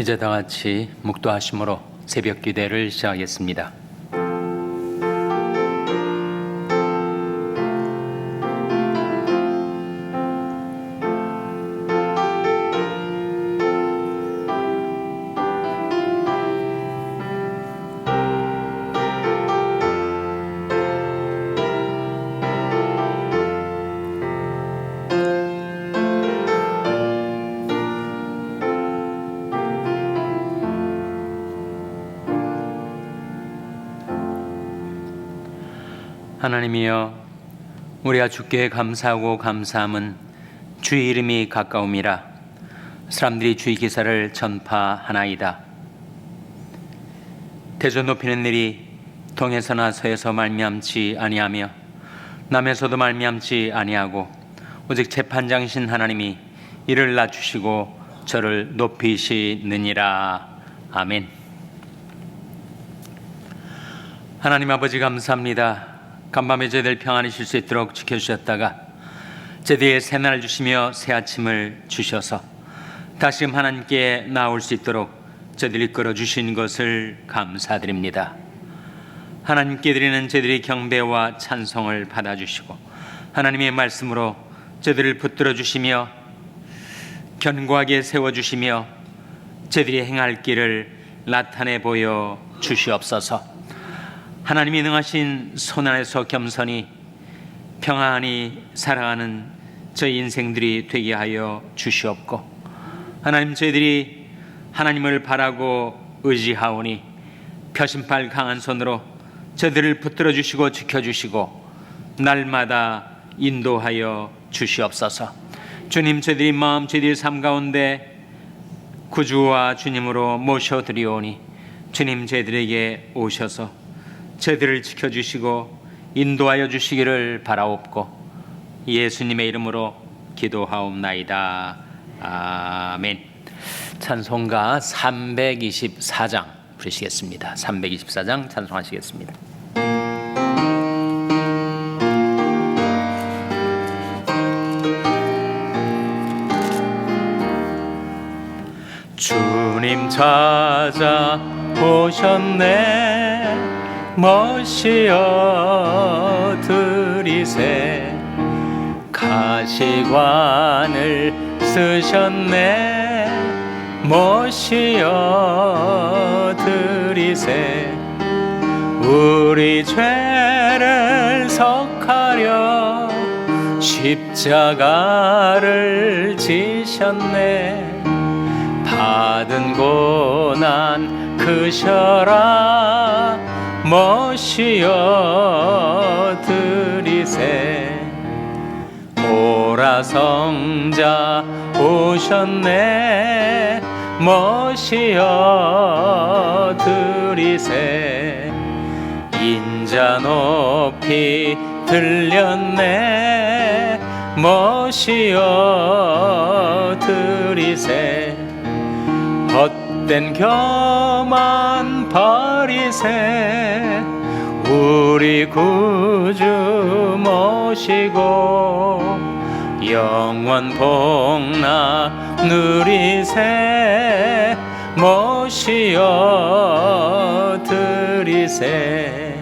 이제 다 같이 묵도하심으로 새벽 기도를 시작하겠습니다. 하나님이여, 우리가 주께 감사하고 감사함은 주의 이름이 가까움이라 사람들이 주의 기사를 전파하나이다. 대저 높이는 일이 동에서나 서에서 말미암지 아니하며 남에서도 말미암지 아니하고 오직 재판장이신 하나님이 이를 낮추시고 저를 높이시느니라. 아멘. 하나님 아버지 감사합니다. 간밤에 저희들 평안히 쉴 수 있도록 지켜주셨다가 제대에 새날을 주시며 새 아침을 주셔서 다시금 하나님께 나올 수 있도록 저희들 이끌어 주신 것을 감사드립니다. 하나님께 드리는 저희들의 경배와 찬송을 받아주시고 하나님의 말씀으로 저희들을 붙들어 주시며 견고하게 세워주시며 저희들이 행할 길을 나타내 보여 주시옵소서. 하나님이 능하신 손안에서 겸손히 평안히 살아가는 저희 인생들이 되게 하여 주시옵고, 하나님, 저희들이 하나님을 바라고 의지하오니 펴신팔 강한 손으로 저희들을 붙들어 주시고 지켜주시고 날마다 인도하여 주시옵소서. 주님, 저희들이 마음, 저희들의 삶 가운데 구주와 주님으로 모셔드리오니 주님, 저희들에게 오셔서 저희들을 지켜주시고 인도하여 주시기를 바라옵고 예수님의 이름으로 기도하옵나이다. 아멘. 찬송가 324장 부르시겠습니다. 324장 찬송하시겠습니다. 주님 찾아 오셨네, 머시어 들이세. 가시관을 쓰셨네, 머시어 들이세. 우리 죄를 속하려 십자가를 지셨네. 받은 고난 크셔라, 머시어 들이세. 오라 성자 오셨네, 머시어 들이세. 인자 높이 들렸네, 머시어 들이세. 헛된 교만 버리세, 우리 구주 모시고 영원 복나 누리세, 모시어 들이세.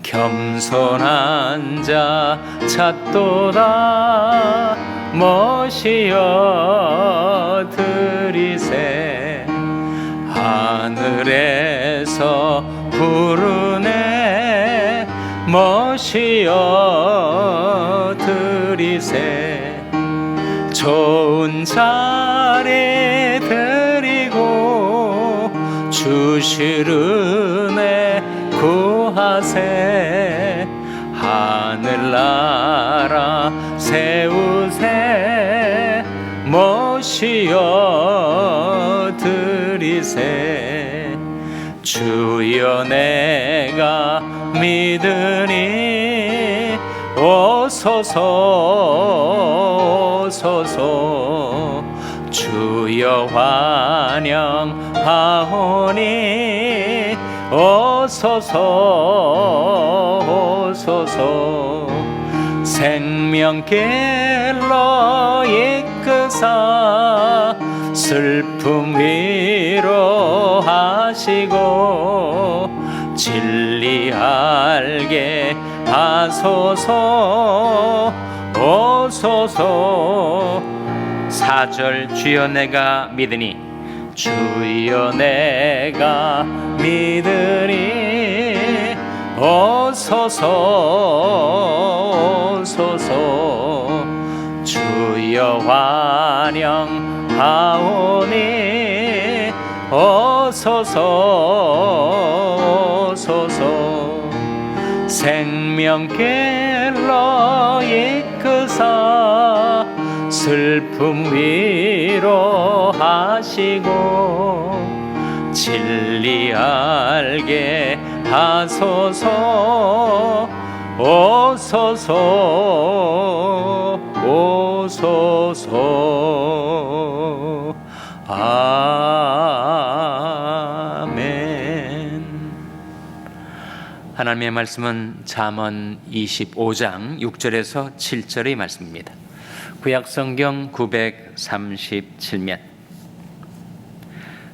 겸손한 자 찾도다, 모시어 들이세. 하늘에서 부르네, 모시어 들이세. 좋은 자리 드리고 주실 은혜 구하세. 하늘나라 세우세, 모시어 들이세. 주여 내가 믿으니 오소서 오소서. 주여 환영하오니 오소서 오소서. 생명길로 이끄사 슬픔 위 알게 하소서. 오소서. 4절 주여 내가 믿으니, 주여 내가 믿으니, 오소서 오소서. 주여 환영하오니, 오소서 오소서. 생명길로 이끄사 슬픔 위로하시고, 진리 알게 하소서. 오소서 오소서. 아멘. 하나님의 말씀은 잠언 25장 6절에서 7절의 말씀입니다. 구약성경 937면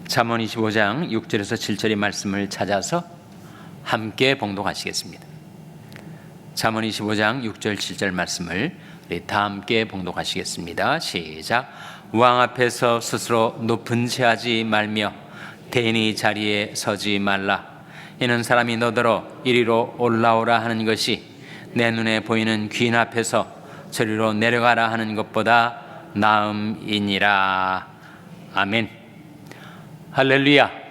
잠언 25장 6절에서 7절의 말씀을 찾아서 함께 봉독하시겠습니다. 잠언 25장 6절 7절 말씀을 우리 다 함께 봉독하시겠습니다. 시작. 왕 앞에서 스스로 높은 체하지 말며 대인의 자리에 서지 말라. 이는 사람이 너더러 이리로 올라오라 하는 것이 내 눈에 보이는 귀인 앞에서 저리로 내려가라 하는 것보다 나음이니라. 아멘. 할렐루야.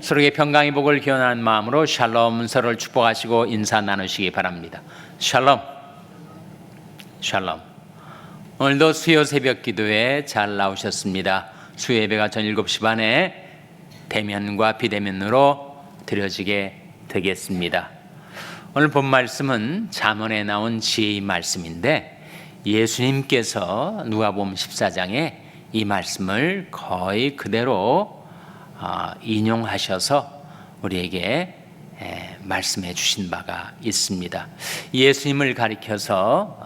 서로에게 평강의 복을 기원하는 마음으로 샬롬, 서로를 축복하시고 인사 나누시기 바랍니다. 샬롬. 샬롬. 오늘도 수요 새벽 기도에 잘 나오셨습니다. 수요 예배가 전 7시 반에 대면과 비대면으로 드려지게 되겠습니다. 오늘 본 말씀은 잠언에 나온 지혜의 말씀인데, 예수님께서 누가복음 14장에 이 말씀을 거의 그대로 인용하셔서 우리에게 말씀해 주신 바가 있습니다. 예수님을 가리켜서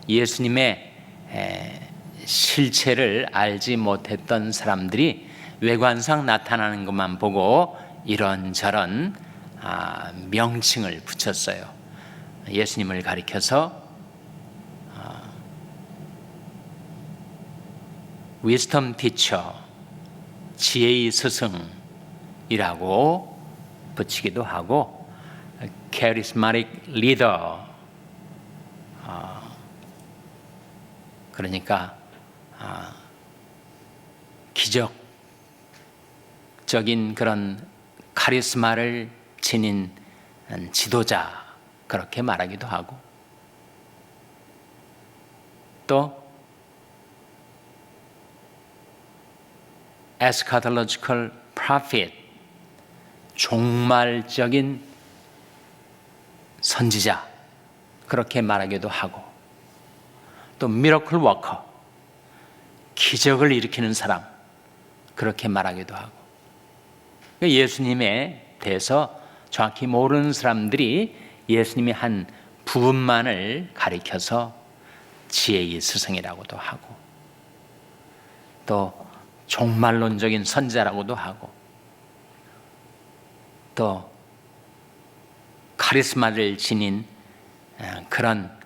예수님의 실체를 알지 못했던 사람들이 외관상 나타나는 것만 보고 이런저런 명칭을 붙였어요. 예수님을 가리켜서 위스덤 티처, 지혜의 스승이라고 붙이기도 하고, charismatic leader, 그러니까 기적적인 그런 카리스마를 지닌 지도자, 그렇게 말하기도 하고, 또 eschatological prophet, 종말적인 선지자, 그렇게 말하기도 하고, 또 miracle worker, 기적을 일으키는 사람, 그렇게 말하기도 하고. 예수님에 대해서 정확히 모르는 사람들이 예수님이 한 부분만을 가리켜서 지혜의 스승이라고도 하고, 또 종말론적인 선지자라고도 하고, 또 카리스마를 지닌 그런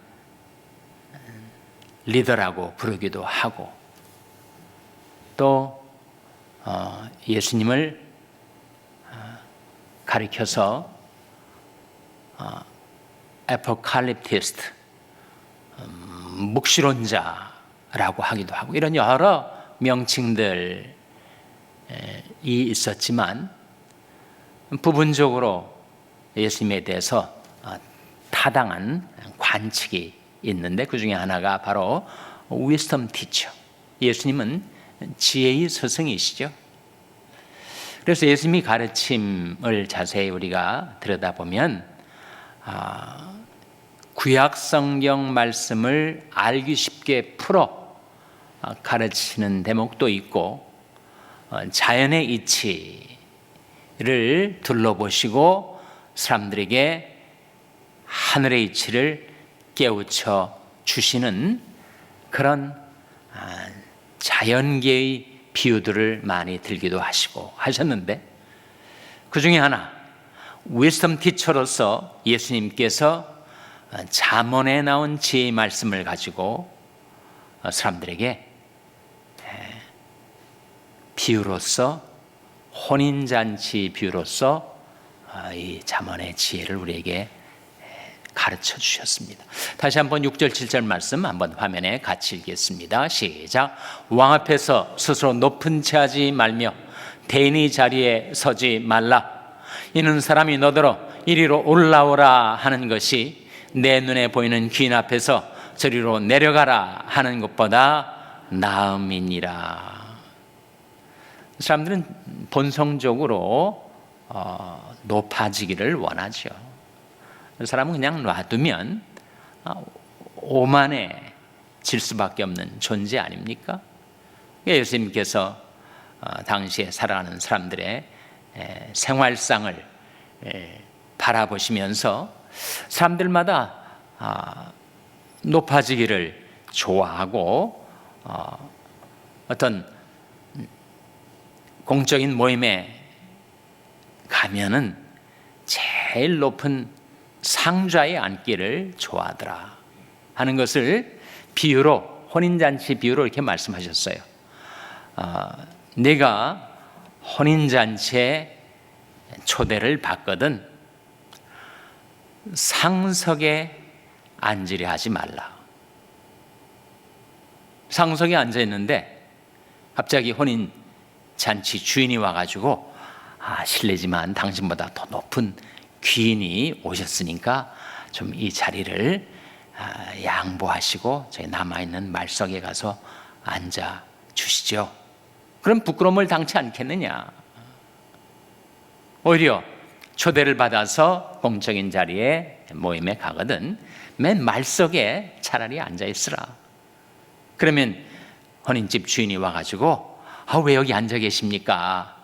리더라고 부르기도 하고, 또 예수님을 가리켜서 에포칼립티스트, 묵시론자라고 하기도 하고, 이런 여러 명칭들이 있었지만, 부분적으로 예수님에 대해서 타당한 관측이 있는데, 그 중에 하나가 바로 위스덤 티처, 예수님은 지혜의 스승이시죠. 그래서 예수님이 가르침을 자세히 우리가 들여다보면 구약 성경 말씀을 알기 쉽게 풀어 가르치는 대목도 있고, 자연의 이치를 둘러보시고 사람들에게 하늘의 이치를 깨우쳐 주시는 그런 자연계의 비유들을 많이 들기도 하시고 하셨는데, 그 중에 하나, 위스덤 티처로서 예수님께서 잠언에 나온 지혜의 말씀을 가지고 사람들에게 비유로서, 혼인잔치 비유로서 이 잠언의 지혜를 우리에게 가르쳐 주셨습니다. 다시 한번 6절 7절 말씀 한번 화면에 같이 읽겠습니다. 시작. 왕 앞에서 스스로 높은 체하지 말며 대인의 자리에 서지 말라. 이는 사람이 너더러 이리로 올라오라 하는 것이 내 눈에 보이는 귀인 앞에서 저리로 내려가라 하는 것보다 나음이니라. 사람들은 본성적으로 높아지기를 원하죠. 사람은 그냥 놔두면 오만해질 수밖에 없는 존재 아닙니까? 예수님께서 당시에 살아가는 사람들의 생활상을 바라보시면서 사람들마다 높아지기를 좋아하고 어떤 공적인 모임에 가면은 제일 높은 상좌에 앉기를 좋아하더라 하는 것을 비유로, 혼인잔치 비유로 이렇게 말씀하셨어요. 내가 혼인잔치에 초대를 받거든 상석에 앉으려 하지 말라. 상석에 앉아 있는데 갑자기 혼인잔치 주인이 와가지고 실례지만 당신보다 더 높은 귀인이 오셨으니까 좀 이 자리를 양보하시고 저희 남아있는 말석에 가서 앉아 주시죠. 그럼 부끄러움을 당치 않겠느냐. 오히려 초대를 받아서 공적인 자리에 모임에 가거든 맨 말석에 차라리 앉아 있으라. 그러면 혼인집 주인이 와가지고 왜 여기 앉아 계십니까?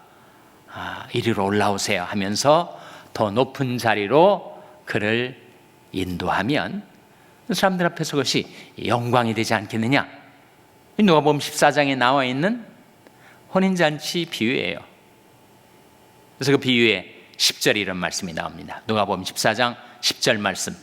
이리로 올라오세요 하면서 더 높은 자리로 그를 인도하면 사람들 앞에서 그것이 영광이 되지 않겠느냐. 누가복음 14장에 나와 있는 혼인잔치 비유예요. 그래서 그 비유에 10절에 이런 말씀이 나옵니다. 누가복음 14장 10절 말씀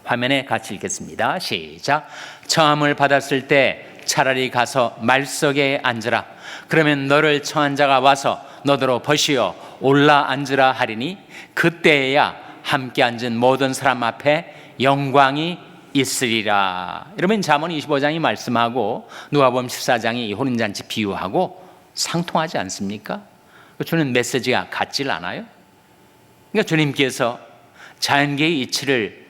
화면에 같이 읽겠습니다. 시작. 청함을 받았을 때 차라리 가서 말석에 앉으라. 그러면 너를 청한 자가 와서 너더러 버시어 올라 앉으라 하리니 그때에야 함께 앉은 모든 사람 앞에 영광이 있으리라. 이러면 잠언 25장이 말씀하고 누가복음 14장이 이 혼인잔치 비유하고 상통하지 않습니까? 주는 메시지가 같질 않아요? 그러니까 주님께서 자연계의 이치를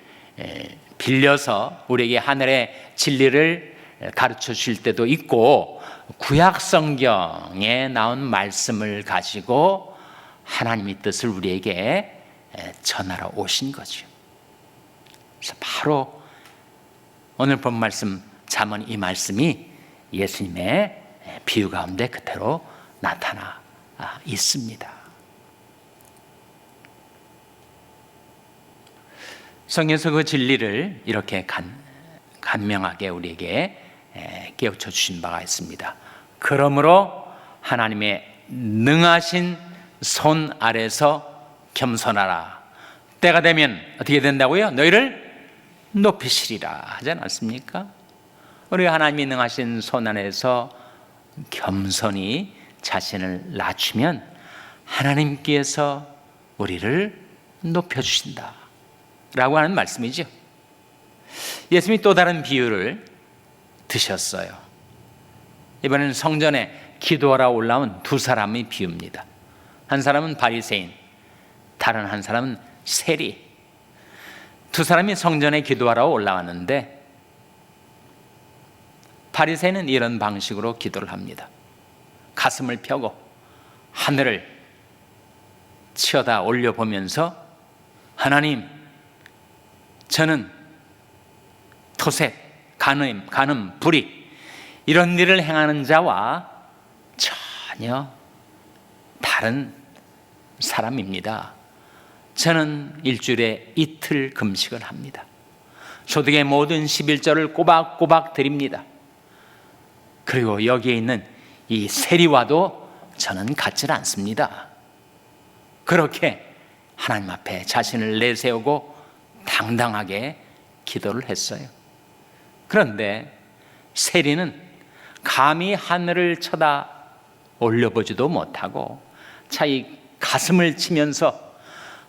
빌려서 우리에게 하늘의 진리를 가르쳐 주실 때도 있고 구약 성경에 나온 말씀을 가지고 하나님의 뜻을 우리에게 전하러 오신 거죠. 그래서 바로 오늘 본 말씀 잠언 이 말씀이 예수님의 비유 가운데 그대로 나타나 있습니다. 성경에서 그 진리를 이렇게 간명하게 우리에게 깨우쳐 주신 바가 있습니다. 그러므로 하나님의 능하신 손 아래서 겸손하라. 때가 되면 어떻게 된다고요? 너희를 높이시리라 하지 않았습니까? 우리가 하나님이 능하신 손 안에서 겸손히 자신을 낮추면 하나님께서 우리를 높여주신다 라고 하는 말씀이죠. 예수님이 또 다른 비유를 드셨어요. 이번에는 성전에 기도하러 올라온 두 사람의 비유입니다. 한 사람은 바리새인, 다른 한 사람은 세리. 두 사람이 성전에 기도하러 올라왔는데 바리새인은 이런 방식으로 기도를 합니다. 가슴을 펴고 하늘을 치어다 올려보면서 하나님, 저는 토색, 간음, 불의 이런 일을 행하는 자와 전혀 다른 사람입니다. 저는 일주일에 이틀 금식을 합니다. 소득의 모든 11조를 꼬박꼬박 드립니다. 그리고 여기에 있는 이 세리와도 저는 같지 않습니다. 그렇게 하나님 앞에 자신을 내세우고 당당하게 기도를 했어요. 그런데 세리는 감히 하늘을 쳐다 올려보지도 못하고 자기 가슴을 치면서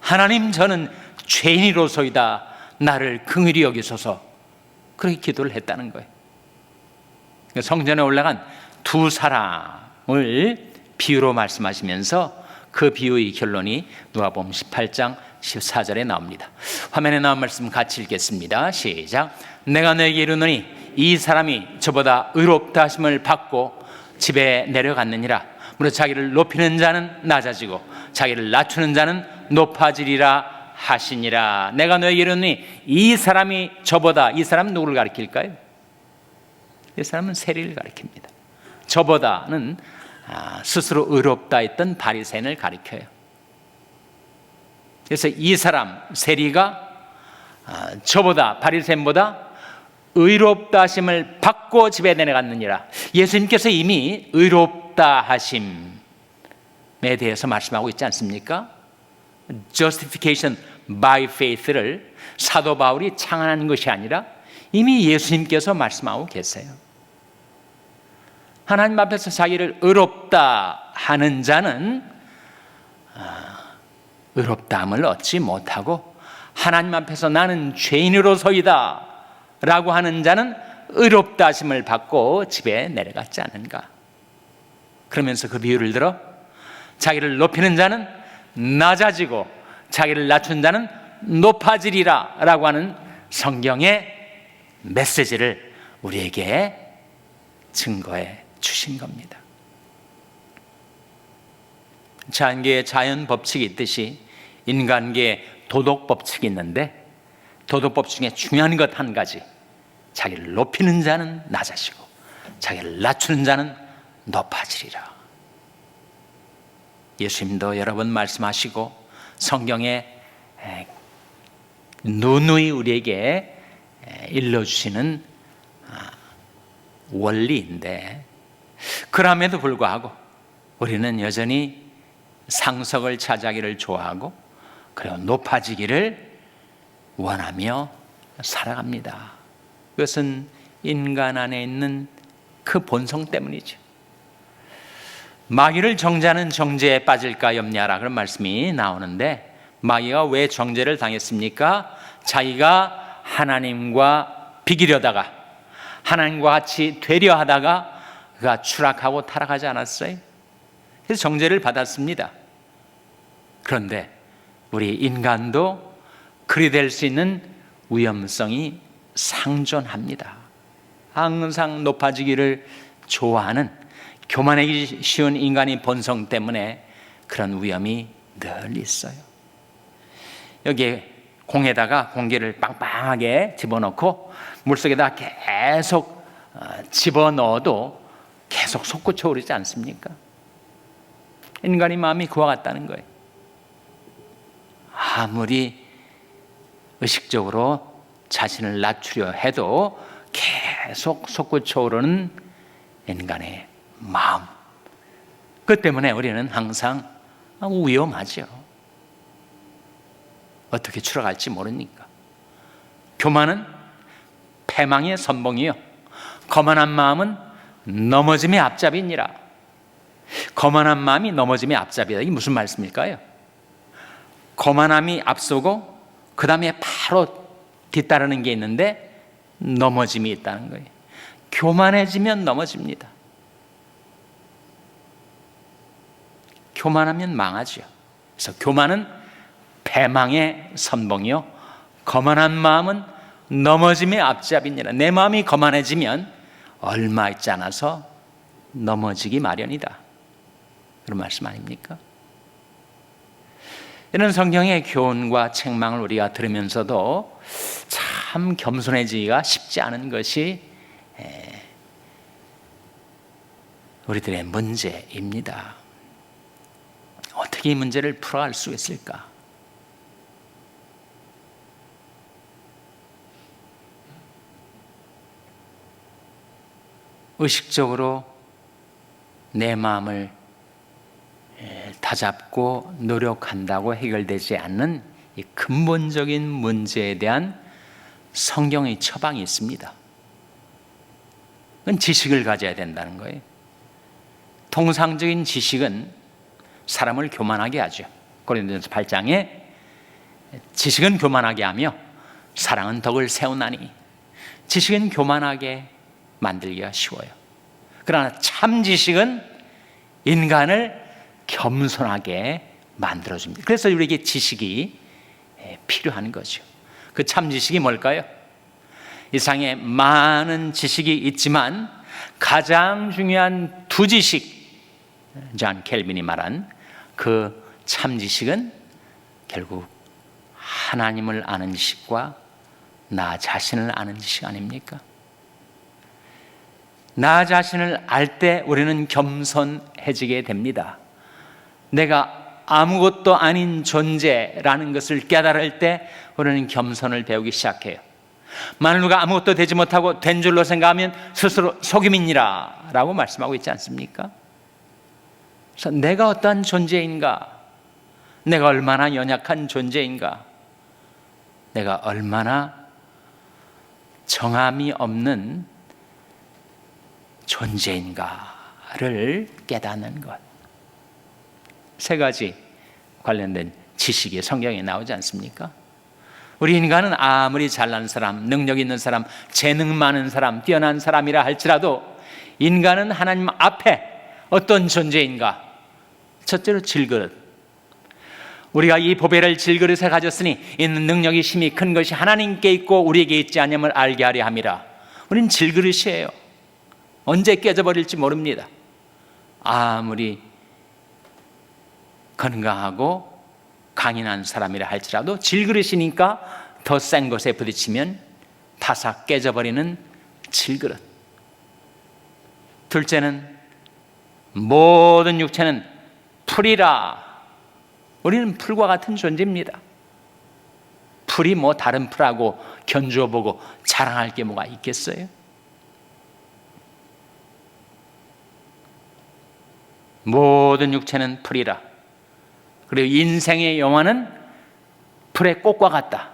하나님, 저는 죄인이로소이다, 나를 긍휼히 여기소서, 그렇게 기도를 했다는 거예요. 성전에 올라간 두 사람을 비유로 말씀하시면서 그 비유의 결론이 누가복음 18장 14절에 나옵니다. 화면에 나온 말씀 같이 읽겠습니다. 시작. 내가 너에게 이르노니 이 사람이 저보다 의롭다 하심을 받고 집에 내려갔느니라. 무릇 자기를 높이는 자는 낮아지고 자기를 낮추는 자는 높아지리라 하시니라. 내가 너에게 이르노니 이 사람이 저보다, 이 사람은 누구를 가리킬까요? 이 사람은 세리를 가리킵니다. 저보다는 스스로 의롭다 했던 바리새인을 가리켜요. 그래서 이 사람 세리가 저보다, 바리새인보다 의롭다 하심을 받고 집에 내려갔느니라. 예수님께서 이미 의롭다 하심에 대해서 말씀하고 있지 않습니까? Justification by faith를 사도 바울이 창안한 것이 아니라 이미 예수님께서 말씀하고 계세요. 하나님 앞에서 자기를 의롭다 하는 자는 의롭다함을 얻지 못하고, 하나님 앞에서 나는 죄인으로서이다 라고 하는 자는 의롭다 하심을 받고 집에 내려갔지 않은가. 그러면서 그 비유를 들어 자기를 높이는 자는 낮아지고 자기를 낮춘 자는 높아지리라 라고 하는 성경의 메시지를 우리에게 증거해 주신 겁니다. 자연계에 자연 법칙이 있듯이 인간계에 도덕 법칙이 있는데, 도덕법 중에 중요한 것 한 가지, 자기를 높이는 자는 낮아지고 자기를 낮추는 자는 높아지리라. 예수님도 여러 번 말씀하시고 성경에 누누이 우리에게 일러주시는 원리인데, 그럼에도 불구하고 우리는 여전히 상석을 차지하기를 좋아하고 그리고 높아지기를 원하며 살아갑니다. 그것은 인간 안에 있는 그 본성 때문이죠. 마귀를 정죄하는 정죄에 빠질까 염려하라, 그런 말씀이 나오는데, 마귀가 왜 정죄를 당했습니까? 자기가 하나님과 비기려다가, 하나님과 같이 되려 하다가 그가 추락하고 타락하지 않았어요? 그래서 정죄를 받았습니다. 그런데 우리 인간도 그리 될 수 있는 위험성이 상존합니다. 항상 높아지기를 좋아하는, 교만하기 쉬운 인간의 본성 때문에 그런 위험이 늘 있어요. 여기에 공에다가 공기를 빵빵하게 집어넣고 물속에다 계속 집어넣어도 계속 솟구쳐 오르지 않습니까? 인간의 마음이 그와 같다는 거예요. 아무리 의식적으로 자신을 낮추려 해도 계속 솟구쳐 오르는 인간의 마음, 그 때문에 우리는 항상 위험하죠. 어떻게 추락할지 모르니까. 교만은 패망의 선봉이요, 거만한 마음은 넘어짐의 앞잡이니라. 거만한 마음이 넘어짐의 앞잡이다. 이게 무슨 말씀일까요? 거만함이 앞서고 그 다음에 바로 뒤따르는 게 있는데 넘어짐이 있다는 거예요. 교만해지면 넘어집니다. 교만하면 망하죠. 그래서 교만은 패망의 선봉이요, 거만한 마음은 넘어짐의 앞잡이니라. 내 마음이 거만해지면 얼마 있지 않아서 넘어지기 마련이다, 그런 말씀 아닙니까? 이런 성경의 교훈과 책망을 우리가 들으면서도 참 겸손해지기가 쉽지 않은 것이 우리들의 문제입니다. 어떻게 이 문제를 풀어갈 수 있을까? 의식적으로 내 마음을 다잡고 노력한다고 해결되지 않는 이 근본적인 문제에 대한 성경의 처방이 있습니다. 그건 지식을 가져야 된다는 거예요. 통상적인 지식은 사람을 교만하게 하죠. 고린도전서 8장에 지식은 교만하게 하며 사랑은 덕을 세우나니, 지식은 교만하게 만들기가 쉬워요. 그러나 참 지식은 인간을 겸손하게 만들어줍니다. 그래서 우리에게 지식이 필요한 거죠. 그 참 지식이 뭘까요? 이 세상에 많은 지식이 있지만 가장 중요한 두 지식, 존 켈빈이 말한 그 참 지식은 결국 하나님을 아는 지식과 나 자신을 아는 지식 아닙니까? 나 자신을 알 때 우리는 겸손해지게 됩니다. 내가 아무것도 아닌 존재라는 것을 깨달을 때 우리는 겸손을 배우기 시작해요. 만일 누가 아무것도 되지 못하고 된 줄로 생각하면 스스로 속임이니라 라고 말씀하고 있지 않습니까? 그래서 내가 어떠한 존재인가, 내가 얼마나 연약한 존재인가, 내가 얼마나 정함이 없는 존재인가를 깨닫는 것. 세 가지 관련된 지식이 성경에 나오지 않습니까? 우리 인간은 아무리 잘난 사람, 능력 있는 사람, 재능 많은 사람, 뛰어난 사람이라 할지라도 인간은 하나님 앞에 어떤 존재인가? 첫째로 질그릇. 우리가 이 보배를 질그릇에 가졌으니 이는 능력이 심히 큰 것이 하나님께 있고 우리에게 있지 않음을 알게 하려 함이라. 우린 질그릇이에요. 언제 깨져버릴지 모릅니다. 아무리 건강하고 강인한 사람이라 할지라도 질그릇이니까 더 센 것에 부딪히면 바삭 깨져버리는 질그릇. 둘째는 모든 육체는 풀이라. 우리는 풀과 같은 존재입니다. 풀이 뭐 다른 풀하고 견주어 보고 자랑할 게 뭐가 있겠어요? 모든 육체는 풀이라. 그리고 인생의 영화는 풀의 꽃과 같다.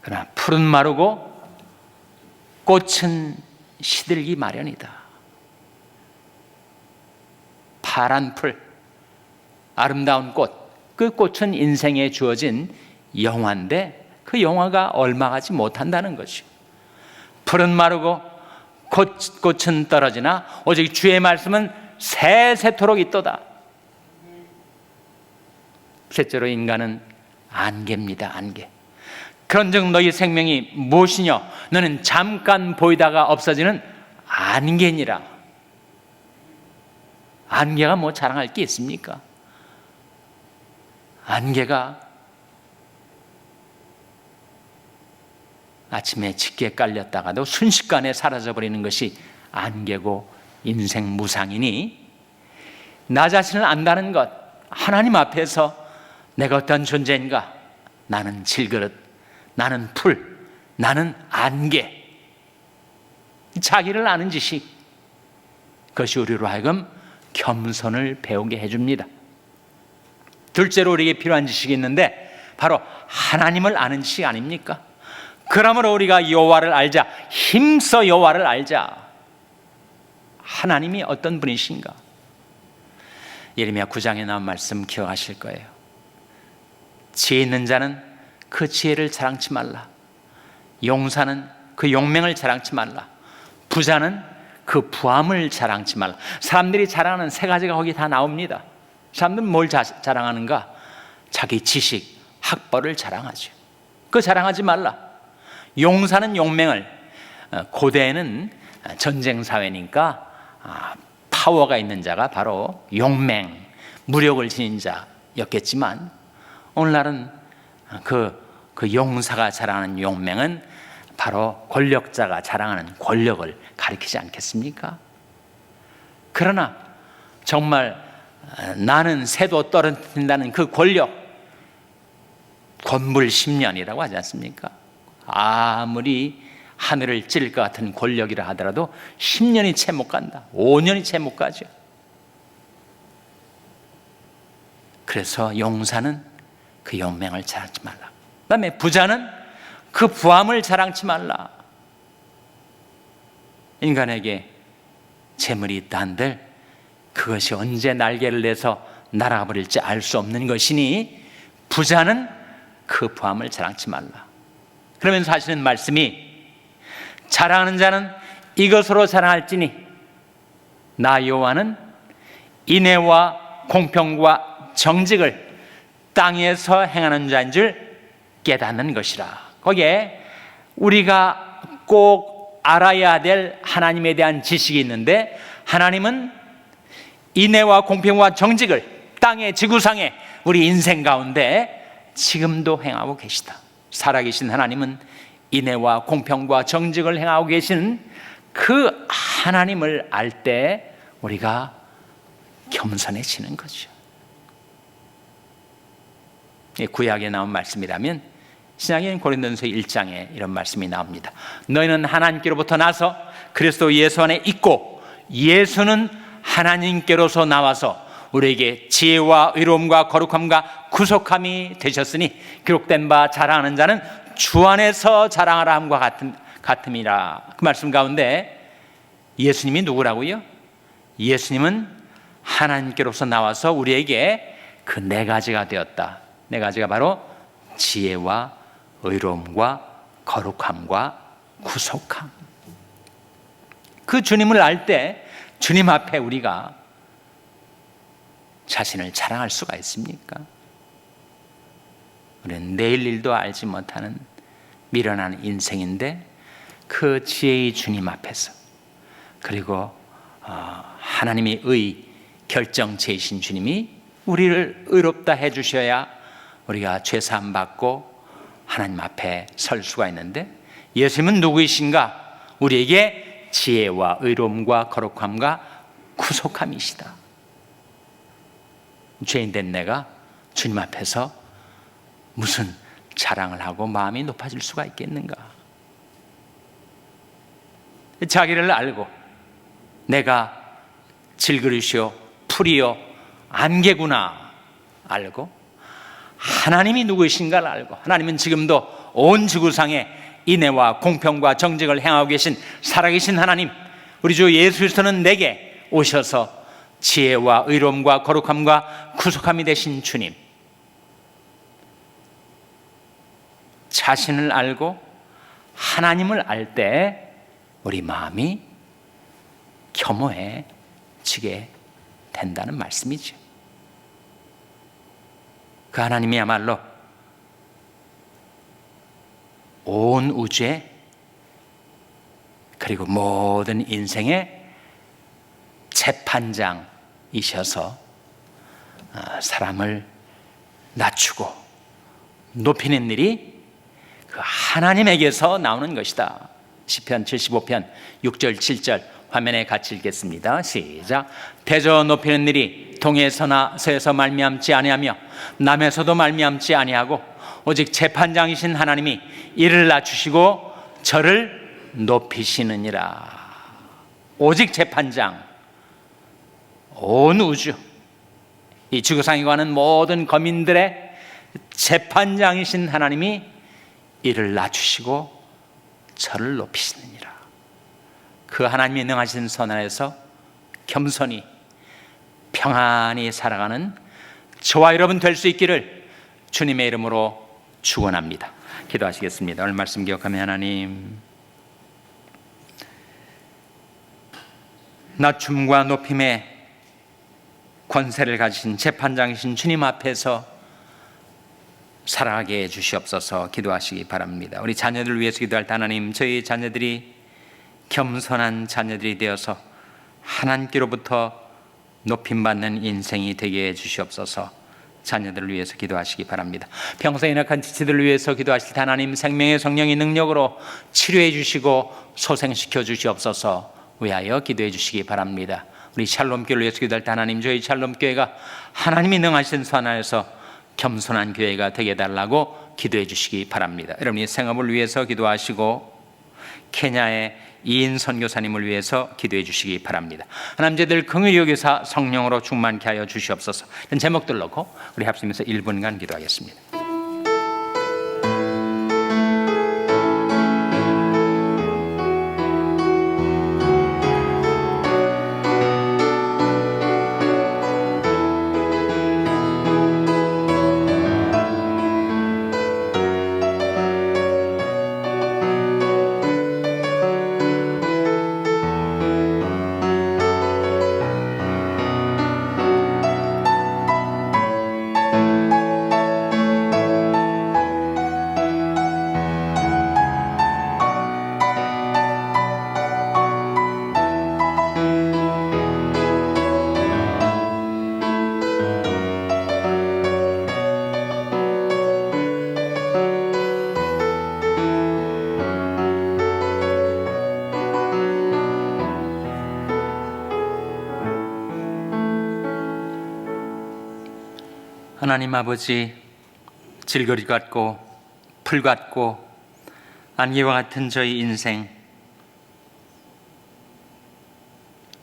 그러나 풀은 마르고 꽃은 시들기 마련이다. 파란 풀, 아름다운 꽃, 그 꽃은 인생에 주어진 영화인데 그 영화가 얼마가지 못한다는 것이요. 풀은 마르고 꽃은 떨어지나 오직 주의 말씀은 세세토록 있도다. 셋째로 인간은 안개입니다. 안개. 그런즉 너희 생명이 무엇이냐? 너는 잠깐 보이다가 없어지는 안개니라. 안개가 뭐 자랑할 게 있습니까? 안개가 아침에 짙게 깔렸다가도 순식간에 사라져버리는 것이 안개고 인생 무상이니 나 자신을 안다는 것, 하나님 앞에서 내가 어떤 존재인가? 나는 질그릇, 나는 풀, 나는 안개. 자기를 아는 지식, 그것이 우리로 하여금 겸손을 배우게 해줍니다. 둘째로 우리에게 필요한 지식이 있는데 바로 하나님을 아는 지식 아닙니까? 그러므로 우리가 여호와를 알자, 힘써 여호와를 알자. 하나님이 어떤 분이신가? 예레미야 9장에 나온 말씀 기억하실 거예요. 지혜 있는 자는 그 지혜를 자랑치 말라. 용사는 그 용맹을 자랑치 말라. 부자는 그 부함을 자랑치 말라. 사람들이 자랑하는 세 가지가 거기 다 나옵니다. 사람들은 뭘 자랑하는가? 자기 지식, 학벌을 자랑하죠. 그거 자랑하지 말라. 용사는 용맹을, 고대에는 전쟁 사회니까 파워가 있는 자가 바로 용맹, 무력을 지닌 자였겠지만 오늘날은 그 용사가 자랑하는 용맹은 바로 권력자가 자랑하는 권력을 가리키지 않겠습니까? 그러나 정말 나는 새도 떨어뜨린다는 그 권력, 권불 10년이라고 하지 않습니까? 아무리 하늘을 찌를 것 같은 권력이라 하더라도 10년이 채 못 간다. 5년이 채 못 가죠. 그래서 용사는 그 용맹을 자랑치 말라. 그다음에 부자는 그 부함을 자랑치 말라. 인간에게 재물이 있다 한들 그것이 언제 날개를 내서 날아가 버릴지 알 수 없는 것이니 부자는 그 부함을 자랑치 말라. 그러면서 하시는 말씀이 자랑하는 자는 이것으로 자랑할지니 나 여호와는 인애와 공평과 정직을 땅에서 행하는 자인 줄 깨닫는 것이라. 거기에 우리가 꼭 알아야 될 하나님에 대한 지식이 있는데, 하나님은 인애와 공평과 정직을 땅의 지구상에 우리 인생 가운데 지금도 행하고 계시다. 살아계신 하나님은 인애와 공평과 정직을 행하고 계시는 그 하나님을 알 때 우리가 겸손해지는 거죠. 구약에 나온 말씀이라면 신약인 고린도전서 1장에 이런 말씀이 나옵니다. 너희는 하나님께로부터 나서 그리스도 예수 안에 있고 예수는 하나님께로서 나와서 우리에게 지혜와 의로움과 거룩함과 구속함이 되셨으니 기록된 바 자랑하는 자는 주 안에서 자랑하라 함과 같음이라. 그 말씀 가운데 예수님이 누구라고요? 예수님은 하나님께로서 나와서 우리에게 그 네 가지가 되었다. 네 가지가 바로 지혜와 의로움과 거룩함과 구속함. 그 주님을 알 때 주님 앞에 우리가 자신을 자랑할 수가 있습니까? 우리는 내일 일도 알지 못하는 미련한 인생인데 그 지혜의 주님 앞에서, 그리고 하나님의 결정체이신 주님이 우리를 의롭다 해주셔야 우리가 죄사함 받고 하나님 앞에 설 수가 있는데, 예수님은 누구이신가? 우리에게 지혜와 의로움과 거룩함과 구속함이시다. 죄인된 내가 주님 앞에서 무슨 자랑을 하고 마음이 높아질 수가 있겠는가? 자기를 알고 내가 질그릇이요 풀이요 안개구나 알고, 하나님이 누구이신가를 알고, 하나님은 지금도 온 지구상에 인애와 공평과 정직을 행하고 계신 살아계신 하나님, 우리 주 예수 그리스도는 내게 오셔서 지혜와 의로움과 거룩함과 구속함이 되신 주님, 자신을 알고 하나님을 알 때 우리 마음이 겸허해지게 된다는 말씀이죠. 그 하나님이야말로 온 우주에 그리고 모든 인생의 재판장이셔서 사람을 낮추고 높이는 일이 그 하나님에게서 나오는 것이다. 시편 75편 6절 7절 화면에 같이 읽겠습니다. 시작. 대저 높이는 일이 동에서나 서에서 말미암지 아니하며 남에서도 말미암지 아니하고 오직 재판장이신 하나님이 이를 낮추시고 저를 높이시느니라. 오직 재판장, 온 우주, 이 지구상에 관한 모든 거민들의 재판장이신 하나님이 이를 낮추시고 저를 높이시느니라. 그 하나님이 능하신 선 안에서 겸손히 평안히 살아가는 저와 여러분 될 수 있기를 주님의 이름으로 축원합니다. 기도하시겠습니다. 오늘 말씀 기억하며 하나님, 낮춤과 높임의 권세를 가지신 재판장이신 주님 앞에서 살아가게 해 주시옵소서. 기도하시기 바랍니다. 우리 자녀들을 위해서 기도할 때 하나님, 저희 자녀들이 겸손한 자녀들이 되어서 하나님께로부터 높임받는 인생이 되게 해 주시옵소서. 자녀들을 위해서 기도하시기 바랍니다. 평소에 연약한 지체들을 위해서 기도하실 때 하나님, 생명의 성령의 능력으로 치료해 주시고 소생시켜 주시옵소서. 위하여 기도해 주시기 바랍니다. 우리 샬롬교회를 위해서 기도할 때 하나님, 저희 샬롬교회가 하나님이 능하신 선 안에서 겸손한 교회가 되게 해달라고 기도해 주시기 바랍니다. 여러분이 생업을 위해서 기도하시고, 케냐의 이인 선교사님을 위해서 기도해 주시기 바랍니다. 하나님 저희들 긍휼히 여기사 성령으로 충만케 하여 주시옵소서. 이런 제목들 놓고 우리 합심해서 1분간 기도하겠습니다. 하나님 아버지, 질거리 같고 풀 같고 안개와 같은 저희 인생,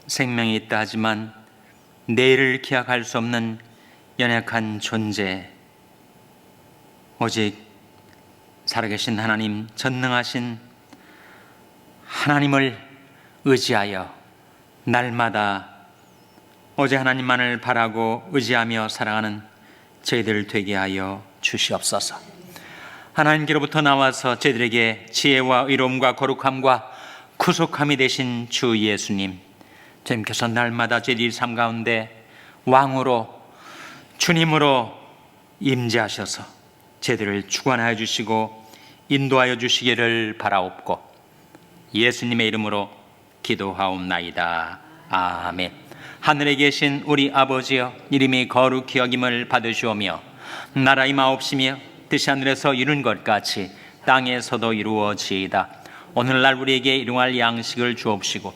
생명이 있다 하지만 내일을 기약할 수 없는 연약한 존재, 오직 살아계신 하나님, 전능하신 하나님을 의지하여 날마다 오직 하나님만을 바라고 의지하며 살아가는 저희들 되게 하여 주시옵소서. 하나님께로부터 나와서 저희들에게 지혜와 의로움과 거룩함과 구속함이 되신 주 예수님, 주님께서 날마다 저희들 삶 가운데 왕으로 주님으로 임재하셔서 저희들을 주관하여 주시고 인도하여 주시기를 바라옵고 예수님의 이름으로 기도하옵나이다. 아멘. 하늘에 계신 우리 아버지여, 이름이 거룩히 여김을 받으시오며 나라의 마옵시며 뜻이 하늘에서 이룬 것 같이 땅에서도 이루어지이다. 오늘날 우리에게 일용할 양식을 주옵시고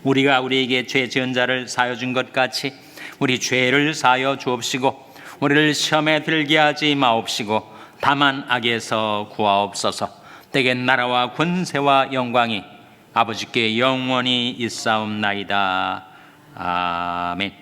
우리가 우리에게 죄 지은 자를 사하여 준 것 같이 우리 죄를 사하여 주옵시고 우리를 시험에 들게 하지 마옵시고 다만 악에서 구하옵소서. 때에 나라와 권세와 영광이 아버지께 영원히 있사옵나이다. 아멘.